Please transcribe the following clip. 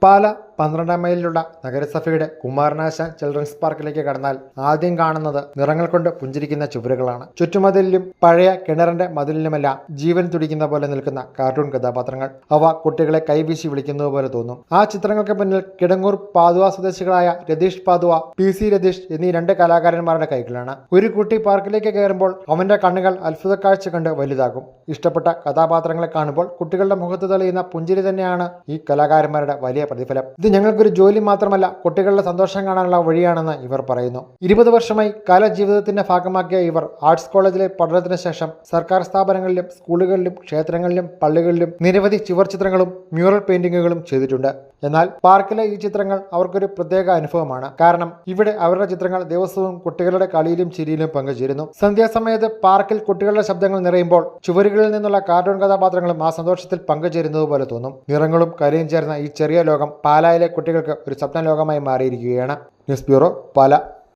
പാല 12 മൈലിലുള്ള നഗരസഭയുടെ കുമാരനാശാൻ ചിൽഡ്രൻസ് പാർക്കിലേക്ക് കടന്നാൽ ആദ്യം കാണുന്നത് നിറങ്ങൾ കൊണ്ട് പുഞ്ചിരിക്കുന്ന ചുവരുകളാണ്. ചുറ്റുമതിലിലും പഴയ കിണറിന്റെ മതിലിലുമെല്ലാം ജീവൻ തുടിക്കുന്ന പോലെ നിൽക്കുന്ന കാർട്ടൂൺ കഥാപാത്രങ്ങൾ. അവ കുട്ടികളെ കൈവീശി വിളിക്കുന്നത് പോലെ തോന്നും. ആ ചിത്രങ്ങൾക്ക് പിന്നിൽ കിടങ്ങൂർ പാതുവ സ്വദേശികളായ രതീഷ് പാതുവ, PC രതീഷ് എന്നീ 2 കലാകാരന്മാരുടെ കൈകളാണ്. ഒരു കുട്ടി പാർക്കിലേക്ക് കയറുമ്പോൾ അവന്റെ കണ്ണുകൾ അത്ഭുത കാഴ്ച കണ്ട് വലുതാകും. ഇഷ്ടപ്പെട്ട കഥാപാത്രങ്ങളെ കാണുമ്പോൾ കുട്ടികളുടെ മുഖത്ത് തെളിയുന്ന പുഞ്ചിരി തന്നെയാണ് ഈ കലാകാരന്മാരുടെ വലിയ പ്രതിഫലം. ഇത് ഞങ്ങൾക്കൊരു ജോലി മാത്രമല്ല, കുട്ടികളുടെ സന്തോഷം കാണാനുള്ള വഴിയാണെന്ന് ഇവർ പറയുന്നു. 20 വർഷമായി കലാജീവിതത്തിന്റെ ഭാഗമാക്കിയ ഇവർ ആർട്സ് കോളേജിലെ പഠനത്തിന് ശേഷം സർക്കാർ സ്ഥാപനങ്ങളിലും സ്കൂളുകളിലും ക്ഷേത്രങ്ങളിലും പള്ളികളിലും നിരവധി ചുവർ ചിത്രങ്ങളും മ്യൂറൽ പെയിന്റിങ്ങുകളും ചെയ്തിട്ടുണ്ട്. എന്നാൽ പാർക്കിലെ ഈ ചിത്രങ്ങൾ അവർക്കൊരു പ്രത്യേക അനുഭവമാണ്. കാരണം ഇവിടെ അവരുടെ ചിത്രങ്ങൾ ദിവസവും കുട്ടികളുടെ കളിയിലും ചിരിയിലും പങ്കുചേരുന്നു. സന്ധ്യാസമയത്ത് പാർക്കിൽ കുട്ടികളുടെ ശബ്ദങ്ങൾ നിറയുമ്പോൾ ചുവരുകളിൽ നിന്നുള്ള കാർട്ടൂൺ കഥാപാത്രങ്ങളും ആ സന്തോഷത്തിൽ പങ്കുചേരുന്നത് പോലെ തോന്നും. നിറങ്ങളും കലയും ചേർന്ന ഈ ചെറിയ ലോകം പാലായിലെ കുട്ടികൾക്ക് ഒരു സ്വപ്ന ലോകമായി മാറിയിരിക്കുകയാണ്. ന്യൂസ് ബ്യൂറോ, പാല.